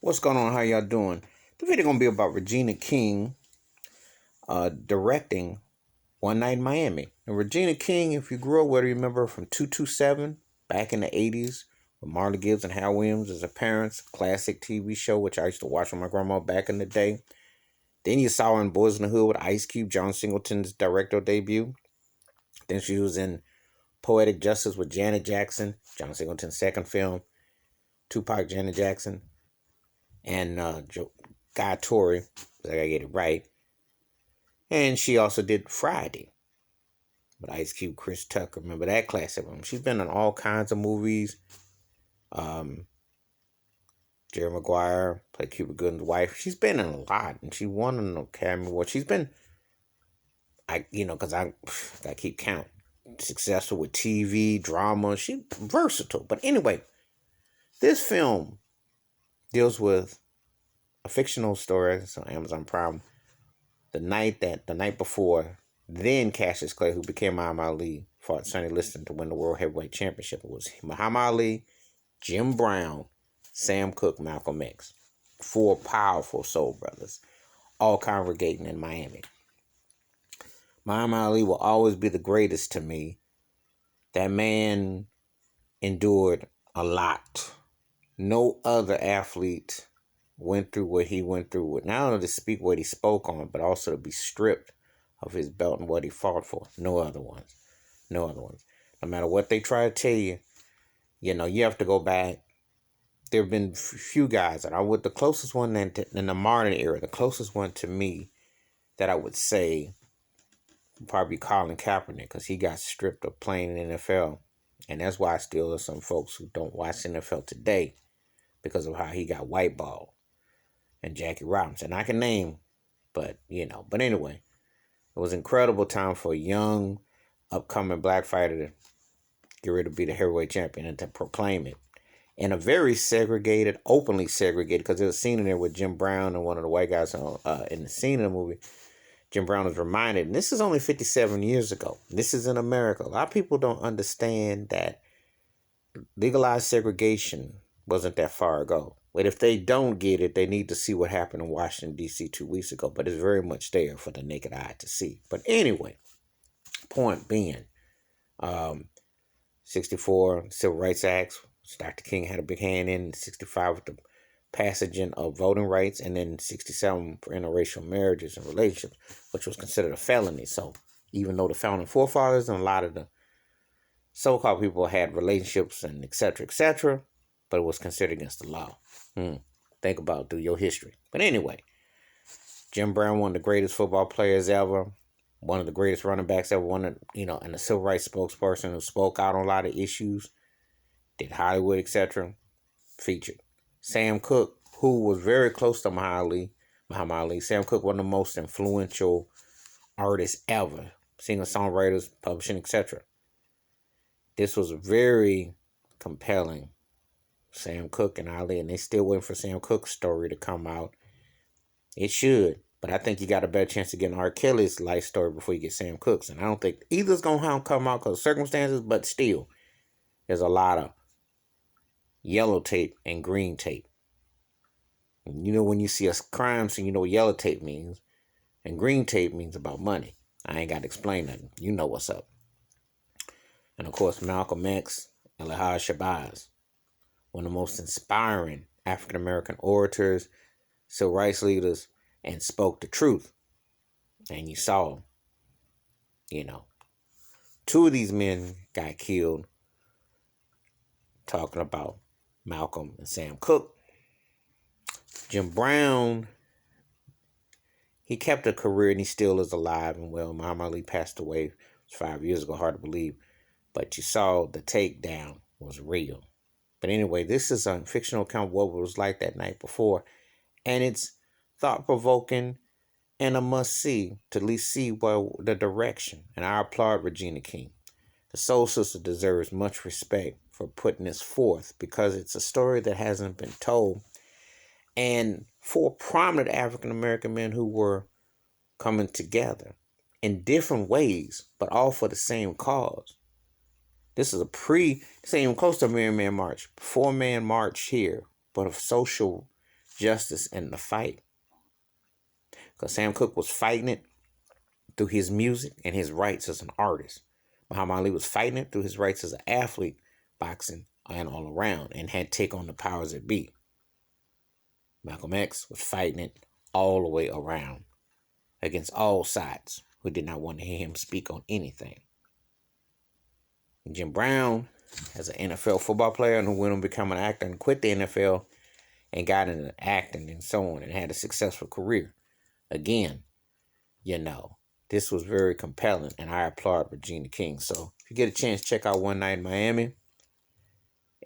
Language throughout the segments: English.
What's going on? How y'all doing? The video gonna be about Regina King directing One Night in Miami. And Regina King, if you grew up with her, you remember her from 227 back in the 80s with Marla Gibbs and Hal Williams as her parents. Classic TV show, which I used to watch with my grandma back in the day. Then you saw her in Boys in the Hood with Ice Cube, John Singleton's director debut. Then she was in Poetic Justice with Janet Jackson, John Singleton's second film. Tupac, Janet Jackson, and Guy Torrey. I gotta get it right. And she also did Friday with Ice Cube, Chris Tucker. Remember that classic one? She's been in all kinds of movies. Jerry Maguire played Cuba Gooding's wife. She's been in a lot, and she won an Academy Award. She's been, because I keep count. Successful with TV, drama. She's versatile. But anyway, this film deals with a fictional story. It's on Amazon Prime. The night before, then Cassius Clay, who became Muhammad Ali, fought Sonny Liston to win the World Heavyweight Championship. It was Muhammad Ali, Jim Brown, Sam Cooke, Malcolm X. Four powerful soul brothers, all congregating in Miami. Muhammad Ali will always be the greatest to me. That man endured a lot. No other athlete went through what he went through with. Not only to speak what he spoke on, but also to be stripped of his belt and what he fought for. No other ones. No other ones. No matter what they try to tell you, you have to go back. There have been few guys, and the closest one in the modern era, the closest one to me that I would say would probably be Colin Kaepernick, because he got stripped of playing in the NFL. And that's why I still have some folks who don't watch the NFL today because of how he got whiteballed. And Jackie Robinson. I can name, but anyway, it was an incredible time for a young, upcoming black fighter to get ready to be the heavyweight champion and to proclaim it. In a very segregated, openly segregated, because there's a scene in there with Jim Brown and one of the white guys in the scene of the movie. Jim Brown is reminded, and this is only 57 years ago. This is in America. A lot of people don't understand that legalized segregation wasn't that far ago. But if they don't get it, they need to see what happened in Washington, D.C. 2 weeks ago. But it's very much there for the naked eye to see. But anyway, point being, 64 Civil Rights Act, which Dr. King had a big hand in. 65 with the passage of voting rights. And then 67 for interracial marriages and relationships, which was considered a felony. So even though the founding forefathers and a lot of the so-called people had relationships and et cetera, but it was considered against the law. Think about, do your history. But anyway, Jim Brown, one of the greatest football players ever, one of the greatest running backs ever, and a civil rights spokesperson who spoke out on a lot of issues, did Hollywood, etc., featured. Sam Cooke, who was very close to Muhammad Ali. Sam Cooke, one of the most influential artists ever, singer-songwriters, publishing, etc. This was very compelling. Sam Cooke and Ali, and they still waiting for Sam Cooke's story to come out. It should, but I think you got a better chance of getting R. Kelly's life story before you get Sam Cooke's, and I don't think either's gonna come out because of circumstances, but still, there's a lot of yellow tape and green tape. And when you see a crime scene, you know what yellow tape means, and green tape means about money. I ain't got to explain nothing. You know what's up. And of course, Malcolm X and Lahaj Shabazz, one of the most inspiring African-American orators, civil rights leaders, and spoke the truth. And you saw, two of these men got killed talking about Malcolm and Sam Cooke. Jim Brown, he kept a career and he still is alive and well. Muhammad Ali passed away 5 years ago, hard to believe. But you saw the takedown was real. But anyway, this is a fictional account of what it was like that night before. And it's thought-provoking and a must-see to at least see the direction. And I applaud Regina King. The Soul Sister deserves much respect for putting this forth because it's a story that hasn't been told. And four prominent African-American men who were coming together in different ways, but all for the same cause. This is this ain't even close to a Million Man March. 4-man march here, but of social justice in the fight. Because Sam Cooke was fighting it through his music and his rights as an artist. Muhammad Ali was fighting it through his rights as an athlete, boxing, and all around, and had to take on the powers that be. Malcolm X was fighting it all the way around against all sides who did not want to hear him speak on anything. And Jim Brown, as an NFL football player and who went on to become an actor and quit the NFL and got into acting and so on and had a successful career. Again, this was very compelling, and I applaud Regina King. So if you get a chance, check out One Night in Miami.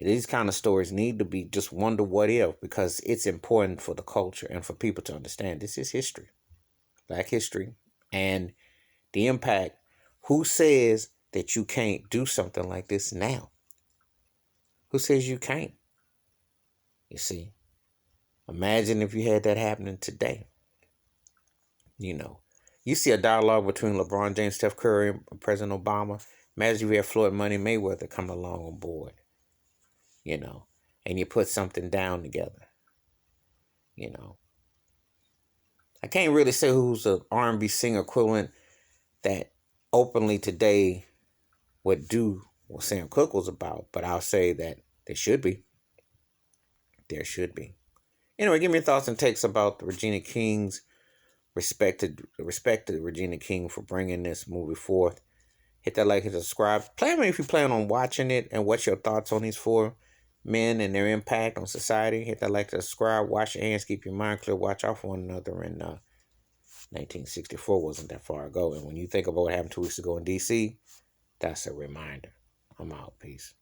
These kind of stories need to be just wonder what if, because it's important for the culture and for people to understand this is history, Black history, and the impact. Who says that you can't do something like this now? Who says you can't? You see, imagine if you had that happening today. You see a dialogue between LeBron James, Steph Curry, and President Obama. Imagine if you had Floyd Money Mayweather come along on board, and you put something down together. I can't really say who's an R&B singer equivalent that openly today would do what Sam Cooke was about, but I'll say that there should be. There should be. Anyway, give me your thoughts and takes about the Regina King's respected Regina King for bringing this movie forth. Hit that like and subscribe. Plan me if you plan on watching it and what's your thoughts on these four men and their impact on society. Hit that like and subscribe. Wash your hands. Keep your mind clear. Watch out for one another. And 1964 wasn't that far ago. And when you think about what happened 2 weeks ago in D.C., that's a reminder. I'm out. Peace.